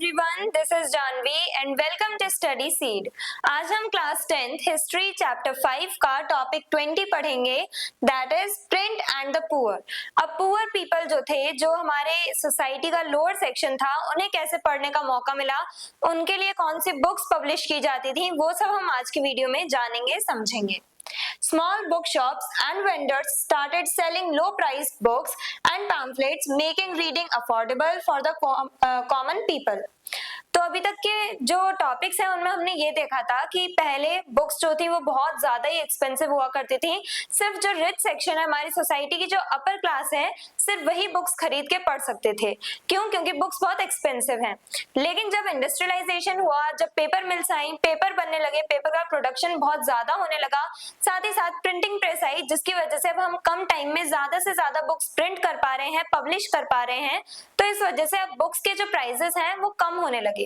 everyone, this is Janvi and welcome to Study Seed। आज हम class 10th history chapter 5 का topic 20 पढ़ेंगे, that is print and the poor. अब poor people जो थे, जो हमारे सोसाइटी का लोअर सेक्शन था, उन्हें कैसे पढ़ने का मौका मिला, उनके लिए कौन सी बुक्स पब्लिश की जाती थी, वो सब हम आज की वीडियो में जानेंगे समझेंगे। Small bookshops and vendors started selling low-priced books and pamphlets, making reading affordable for the common people। तो अभी तक के जो टॉपिक्स हैं उनमें हमने ये देखा था कि पहले बुक्स जो थी वो बहुत ज्यादा ही एक्सपेंसिव हुआ करती थी। सिर्फ जो रिच सेक्शन है हमारी सोसाइटी की, जो अपर क्लास है, सिर्फ वही बुक्स खरीद के पढ़ सकते थे। क्यों? क्योंकि बुक्स बहुत एक्सपेंसिव हैं। लेकिन जब इंडस्ट्रियलाइजेशन हुआ, जब पेपर मिल्स आई, पेपर बनने लगे, पेपर का प्रोडक्शन बहुत ज्यादा होने लगा, साथ ही साथ प्रिंटिंग प्रेस आई, जिसकी वजह से अब हम कम टाइम में ज्यादा से ज्यादा बुक्स प्रिंट कर पा रहे हैं, पब्लिश कर पा रहे हैं। तो इस वजह से अब बुक्स के जो प्राइसेस हैं वो कम होने लगे।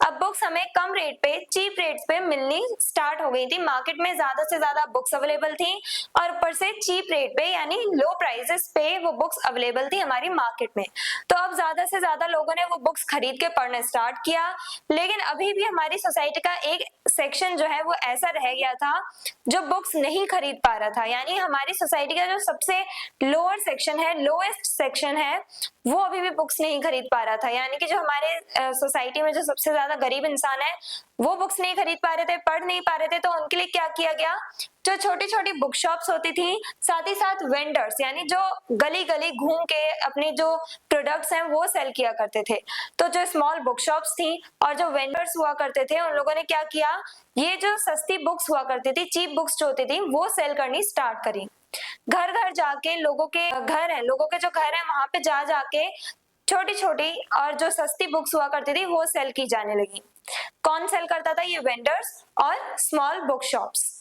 अब बुक्स हमें कम रेट पे, चीप रेट्स पे मिलनी स्टार्ट हो गई थी। मार्केट में ज्यादा से ज्यादा बुक्स अवेलेबल थी और ऊपर से चीप रेट पे यानी लो प्राइसेस पे वो बुक्स अवेलेबल थी हमारी मार्केट में। तो अब ज्यादा से ज्यादा लोगों ने वो बुक्स खरीद के पढ़ने स्टार्ट किया। लेकिन अभी भी हमारी सोसाइटी का एक सेक्शन जो है वो ऐसा रह गया था जो बुक्स नहीं खरीद पा रहा था। यानी हमारी सोसाइटी का जो सबसे लोअर सेक्शन है, लोएस्ट सेक्शन है, वो अभी भी बुक्स नहीं खरीद पा रहा था। यानी कि जो हमारे सोसाइटी में जो सबसे ज्यादा गरीब इंसान है वो बुक्स नहीं खरीद पा रहे थे, पढ़ नहीं पा रहे थे। तो उनके लिए क्या किया गया, जो छोटी छोटी बुक शॉप्स होती थी, साथ ही साथ वेंडर्स यानी जो गली गली घूम के अपने जो प्रोडक्ट्स हैं वो सेल किया करते थे। तो जो स्मॉल बुक शॉप्स थी और जो वेंडर्स हुआ करते थे, उन लोगों ने क्या किया, ये जो सस्ती बुक्स हुआ करती थी, चीप बुक्स जो होती थी, वो सेल करनी स्टार्ट करी। घर घर जाके, लोगों के घर है, लोगों के जो घर है वहां पे जा जाके छोटी छोटी और जो सस्ती बुक्स हुआ करती थी वो सेल की जाने लगी। कौन सेल करता था? ये वेंडर्स और स्मॉल बुक शॉप्स।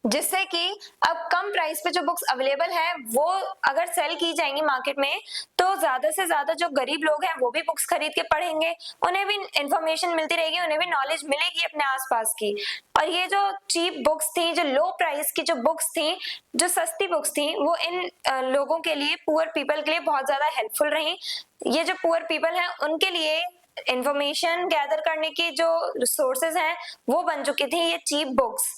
जिससे कि अब कम प्राइस पे जो बुक्स अवेलेबल है वो अगर सेल की जाएंगी मार्केट में, तो ज्यादा से ज्यादा जो गरीब लोग हैं वो भी बुक्स खरीद के पढ़ेंगे, उन्हें भी इंफॉर्मेशन मिलती रहेगी, उन्हें भी नॉलेज मिलेगी अपने आसपास की। और ये जो चीप बुक्स थी, जो लो प्राइस की जो बुक्स थी, जो सस्ती बुक्स थी, वो इन लोगों के लिए, पुअर पीपल के लिए बहुत ज्यादा हेल्पफुल रही। ये जो पुअर पीपल है उनके लिए इंफॉर्मेशन गैदर करने की जो सोर्सेज हैं वो बन चुकी थी ये cheap books.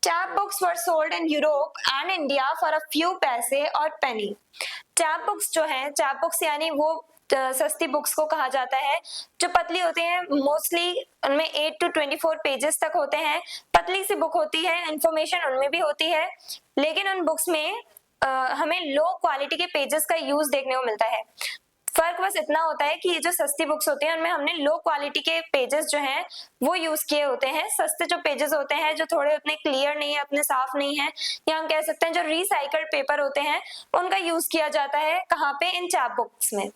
Chap books were sold in Europe and India for a few पैसे और penny। Chap books जो हैं, chap books यानी वो सस्ती बुक्स को कहा जाता है, जो पतली होती हैं, मोस्टली उनमें 8 to 24 पेजेस तक होते हैं, पतली सी बुक होती है, इंफॉर्मेशन उनमें भी होती है। लेकिन उन बुक्स में हमें लो क्वालिटी के पेजेस का यूज देखने को मिलता है। फर्क बस इतना होता है कि ये जो सस्ती बुक्स होती हैं उनमें हमने लो क्वालिटी के पेजेस जो हैं वो यूज किए होते हैं। सस्ते जो पेजेस होते हैं, जो थोड़े उतने क्लियर नहीं है, अपने साफ नहीं है, या हम कह सकते हैं जो रिसाइकल्ड पेपर होते हैं, उनका यूज किया जाता है। कहाँ पे? इन चैप बुक्स में।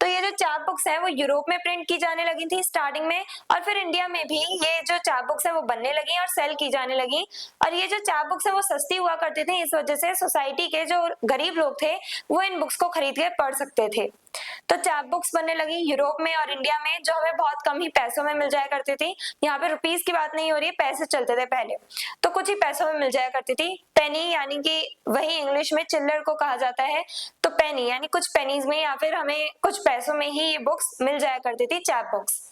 तो ये जो चैप बुक्स है वो यूरोप में प्रिंट की जाने लगी थी स्टार्टिंग में, और फिर इंडिया में भी ये जो चैप बुक्स है वो बनने लगी और सेल की जाने लगी। और ये जो चैप बुक्स है वो सस्ती हुआ करती थी, इस वजह से सोसाइटी के जो गरीब लोग थे वो इन बुक्स को खरीद के पढ़ सकते थे। तो चैप बुक्स बनने लगी यूरोप में और इंडिया में, जो हमें बहुत कम ही पैसों में मिल जाया करती थी। यहाँ पे रुपीस की बात नहीं हो रही है, पैसे चलते थे पहले, तो कुछ ही पैसों में मिल जाया करती थी। पेनी यानी कि वही इंग्लिश में चिल्लर को कहा जाता है, तो पेनी यानी कुछ पेनीज में या फिर हमें कुछ पैसों में ही ये बुक्स मिल जाया करती थी, chap books.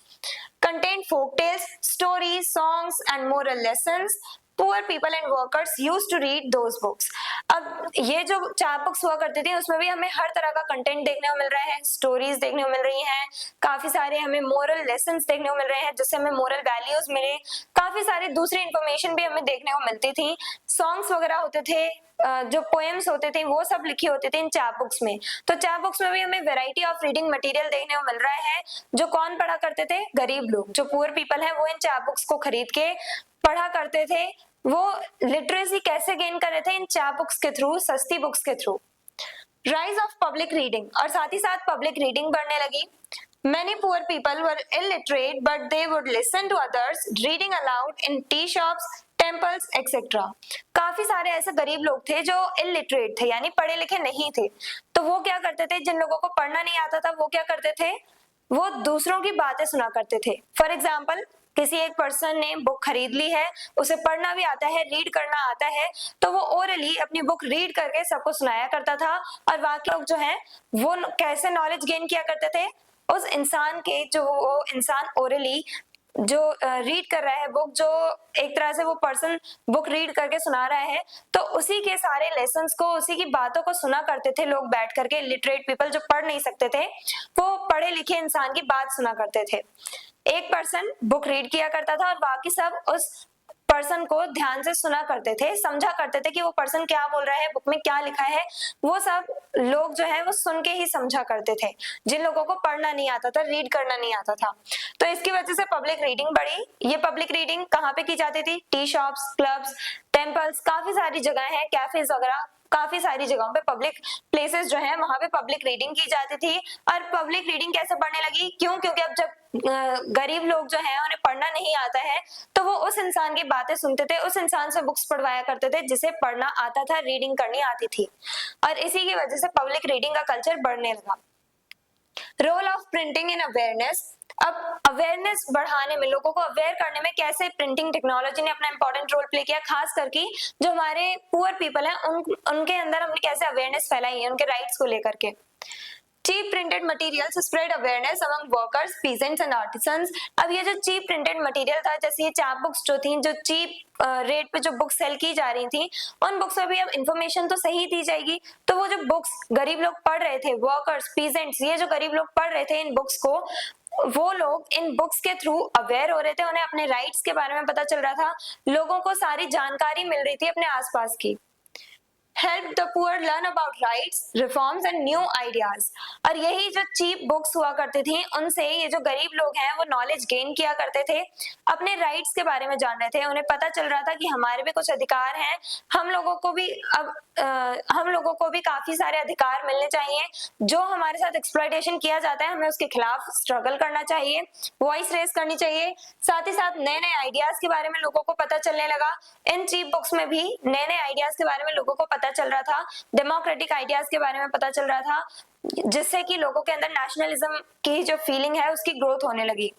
Contained folk tales, stories, songs and moral lessons. Poor people and workers used to read those books। अब ये जो चैप बुक्स हुआ करती थी उसमें भी हमें हर तरह का कंटेंट देखने को मिल रहा है, स्टोरीज देखने को मिल रही हैं, काफी सारे हमें मोरल लेसन्स देखने को मिल रहे हैं, जिससे हमें मोरल वैल्यूज मिले, काफी सारी दूसरी इंफॉर्मेशन भी हमें देखने को मिलती थी। सॉन्ग्स वगैरह होते थे, जो पोएम्स होते थे वो सब लिखी होती थी इन चैप बुक्स में। तो चैप बुक्स में भी हमें वैरायटी ऑफ रीडिंग मटेरियल देखने को मिल रहा है। जो कौन पढ़ा करते थे? गरीब लोग, जो पुअर पीपल है, वो इन चैप बुक्स को खरीद के पढ़ा करते थे। वो लिटरेसी कैसे गेन कर रहे थे? इन चैप बुक्स के थ्रू, सस्ती बुक्स के through. Rise of public reading, और साथ ही साथ पब्लिक रीडिंग बढ़ने लगी। Many poor people were illiterate, but they would listen to others reading aloud in tea shops, temples, etc. काफी सारे ऐसे गरीब लोग थे जो इलिटरेट थे, यानी पढ़े लिखे नहीं थे। तो वो क्या करते थे? जिन लोगों को पढ़ना नहीं आता था वो क्या करते थे? वो दूसरों की बातें सुना करते थे। फॉर एग्जाम्पल, किसी एक पर्सन ने बुक खरीद ली है, उसे पढ़ना भी आता है, रीड करना आता है, तो वो ओरली अपनी बुक रीड करके सबको सुनाया करता था। और बाकी लोग जो है वो कैसे नॉलेज गेन किया करते थे? उस इंसान के, जो वो इंसान ओरली जो रीड कर रहा है बुक, जो एक तरह से वो पर्सन बुक रीड करके सुना रहा है, तो उसी के सारे लेसन्स को, उसी की बातों को सुना करते थे लोग बैठ करके। लिटरेट पीपल जो पढ़ नहीं सकते थे, वो पढ़े लिखे इंसान की बात सुना करते थे। एक पर्सन बुक रीड किया करता था और बाकी सब उस पर्सन को ध्यान से सुना करते थे, समझा करते थे कि वो पर्सन क्या बोल रहा है, बुक में क्या लिखा है। वो सब लोग जो है वो सुन के ही समझा करते थे, जिन लोगों को पढ़ना नहीं आता था, रीड करना नहीं आता था। तो इसकी वजह से पब्लिक रीडिंग बढ़ी। ये पब्लिक रीडिंग कहाँ पे की जाती थी? टी शॉप्स, क्लब्स, टेम्पल्स, काफी सारी जगह है, कैफेज वगैरह, काफी सारी जगहों पे पब्लिक प्लेसेस जो है वहां पे पब्लिक रीडिंग की जाती थी। और पब्लिक रीडिंग कैसे बढ़ने लगी? क्यों? क्योंकि अब जब गरीब लोग जो है उन्हें पढ़ना नहीं आता है, तो वो उस इंसान की बातें सुनते थे, उस इंसान से बुक्स पढ़वाया करते थे जिसे पढ़ना आता था, रीडिंग करनी आती थी। और इसी की वजह से पब्लिक रीडिंग का कल्चर बढ़ने लगा। Role of printing in awareness. अब अवेयरनेस बढ़ाने में, लोगों को अवेयर करने में कैसे प्रिंटिंग टेक्नोलॉजी ने अपना इंपॉर्टेंट रोल प्ले किया, खास करके जो हमारे पुअर पीपल हैं उनके अंदर हमने कैसे अवेयरनेस फैलाई है उनके राइट्स को लेकर के। Cheap printed materials spread awareness among workers, peasants and artisans. अब ये जो चीप प्रिंटेड मटेरियल था, जैसे ये चैप बुक्स जो थी, जो चीप रेट पे जो बुक्स सेल की जा रही थी, उन बुक्स में भी अब इंफॉर्मेशन तो सही दी जाएगी। तो वो जो बुक्स गरीब लोग पढ़ रहे थे, वर्कर्स, पीजेंट्स, ये जो गरीब लोग पढ़ रहे थे इन बुक्स को, वो लोग इन बुक्स के थ्रू अवेयर हो रहे थे, उन्हें अपने राइट्स के बारे में पता चल रहा था, लोगों को सारी जानकारी मिल रही थी अपने आसपास की। Help the poor learn about rights, reforms and new ideas. और यही जो चीप बुक्स हुआ करती थी, उनसे ये जो गरीब लोग हैं वो नॉलेज गेन किया करते थे, अपने राइट्स के बारे में जान रहे थे, उन्हें पता चल रहा था कि हमारे भी कुछ अधिकार हैं, हम लोगों को भी अब हम लोगों को भी काफी सारे अधिकार मिलने चाहिए। जो हमारे साथ एक्सप्लॉयटेशन किया जाता है, हमें उसके खिलाफ स्ट्रगल करना चाहिए, वॉइस रेज करनी चाहिए। साथ ही साथ नए नए आइडियाज के बारे में लोगों को पता चलने लगा। इन चीप बुक्स में भी नए नए आइडियाज के बारे में लोगों को पता चल रहा था, डेमोक्रेटिक आइडियाज के बारे में पता चल रहा था, जिससे कि लोगों के अंदर नेशनलिज्म की जो फीलिंग है उसकी ग्रोथ होने लगी।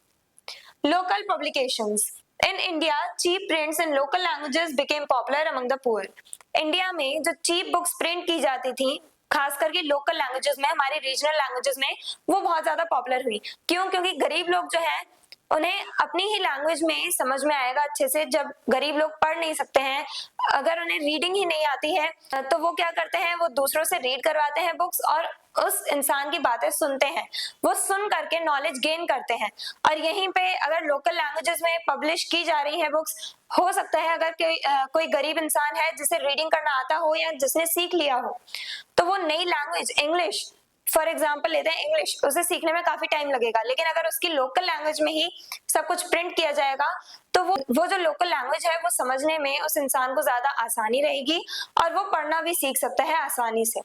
Local publications in India, cheap prints in local languages became popular among the poor. India में जो चीप बुक्स प्रिंट की जाती थी, खास करके लोकल लैंग्वेजेस में, हमारी रीजनल लैंग्वेजेस में, वो बहुत ज्यादा पॉपुलर हुई। क्यों? क्योंकि गरीब लोग जो है उन्हें अपनी ही लैंग्वेज में समझ में आएगा अच्छे से। जब गरीब लोग पढ़ नहीं सकते हैं, अगर उन्हें रीडिंग ही नहीं आती है, तो वो क्या करते हैं, वो दूसरों से रीड करवाते हैं बुक्स और उस इंसान की बातें सुनते हैं, वो सुन करके नॉलेज गेन करते हैं। और यहीं पे अगर लोकल लैंग्वेजेस में पब्लिश की जा रही है बुक्स, हो सकता है अगर कोई गरीब इंसान है जिसे रीडिंग करना आता हो या जिसने सीख लिया हो, तो वो नई लैंग्वेज, इंग्लिश फॉर एग्जाम्पल लेते हैं, इंग्लिश उसे सीखने में काफी टाइम लगेगा, लेकिन अगर उसकी लोकल लैंग्वेज में ही सब कुछ प्रिंट किया जाएगा, तो वो जो लोकल लैंग्वेज है वो समझने में उस इंसान को ज्यादा आसानी रहेगी और वो पढ़ना भी सीख सकता है आसानी से।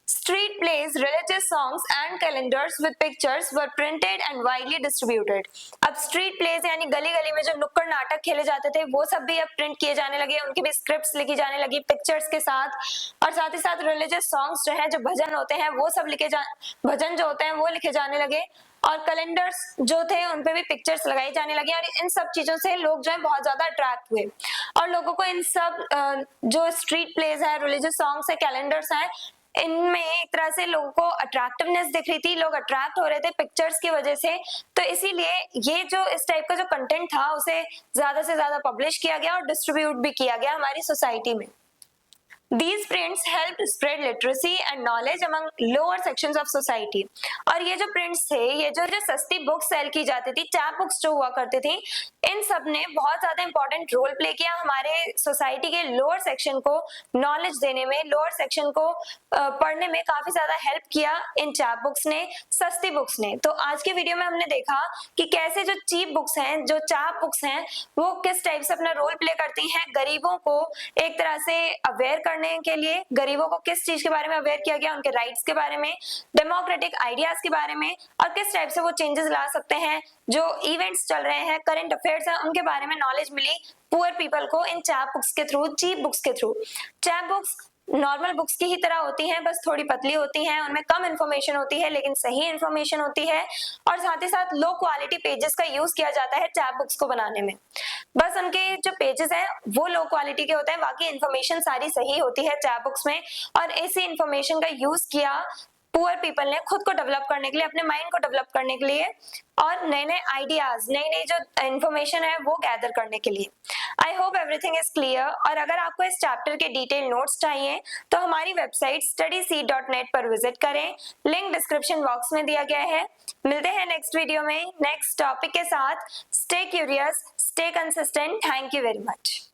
Street plays, religious songs and calendars with pictures were printed and widely distributed. अब street plays यानी गली गली में जो नुक्कड़ नाटक खेले जाते थे, वो सब भी अब प्रिंट किए जाने लगे, उनकी भी स्क्रिप्ट्स लिखी जाने लगी पिक्चर्स के साथ। और साथ ही साथ रिलीजियस सॉन्ग्स जो हैं, जो भजन होते हैं, वो सब भजन जो होते हैं वो लिखे जाने लगे। और कैलेंडर्स जो थे उन पे भी पिक्चर्स लगाई जाने लगी। और इन सब चीजों से लोग जो है बहुत ज्यादा अट्रैक्ट हुए और लोगों को इन सब जो स्ट्रीट प्लेज है, रिलीजियस सॉन्ग्स है, कैलेंडर्स हैं, इनमें एक तरह से लोगों को अट्रैक्टिवनेस दिख रही थी, लोग अट्रैक्ट हो रहे थे पिक्चर्स की वजह से। तो इसीलिए ये जो इस टाइप का जो कंटेंट था उसे ज्यादा से ज्यादा पब्लिश किया गया और डिस्ट्रीब्यूट भी किया गया हमारी सोसाइटी में। These prints helped spread literacy and knowledge among lower sections of society. और ये जो प्रिंट्स थे, ये जो सस्ती बुक्स सेल की जाती थी, चैप बुक्स जो हुआ करती थी, इन सब ने बहुत ज्यादा इंपॉर्टेंट रोल प्ले किया हमारे सोसाइटी के लोअर सेक्शन को नॉलेज देने में, लोअर सेक्शन को पढ़ने में काफी ज्यादा हेल्प किया इन चैप बुक्स ने, सस्ती बुक्स ने। तो आज के वीडियो में हमने देखा कि कैसे जो चीप बुक्स हैं, जो चैप बुक्स हैं, वो किस टाइप से अपना रोल प्ले करती हैं गरीबों को एक तरह से अवेयर करने के लिए। गरीबों को किस चीज के बारे में अवेयर किया गया, उनके राइट्स के बारे में, डेमोक्रेटिक आइडियाज के बारे में, और किस टाइप से वो चेंजेस ला सकते हैं। जो इवेंट्स चल रहे हैं, करंट अफेयर्स हैं, उनके बारे में नॉलेज मिली पुअर पीपल को इन चैप बुक्स के थ्रू, चीप बुक्स के through. Chap books normal books की ही तरह होती हैं, बस थोड़ी पतली होती हैं, उनमें कम इन्फॉर्मेशन होती है लेकिन सही इन्फॉर्मेशन होती है। और साथ ही साथ लो क्वालिटी पेजेस का यूज किया जाता है चैप बुक्स को बनाने में। बस उनके जो पेजेस हैं वो लो क्वालिटी के होते हैं, बाकी इन्फॉर्मेशन सारी सही होती है चैप बुक्स में। और ऐसी इन्फॉर्मेशन का यूज किया पुअर पीपल ने खुद को डेवलप करने के लिए, अपने माइंड को डेवलप करने के लिए और नए नए आइडियाज, नई नई जो इन्फॉर्मेशन है वो गैदर करने के लिए। I hope everything is clear. और अगर आपको इस चैप्टर के डिटेल नोट्स चाहिए तो हमारी वेबसाइट studyseed.net पर विजिट करें, लिंक डिस्क्रिप्शन बॉक्स में दिया गया है। मिलते हैं नेक्स्ट वीडियो में नेक्स्ट टॉपिक के साथ। Stay curious, stay consistent. Thank you very much.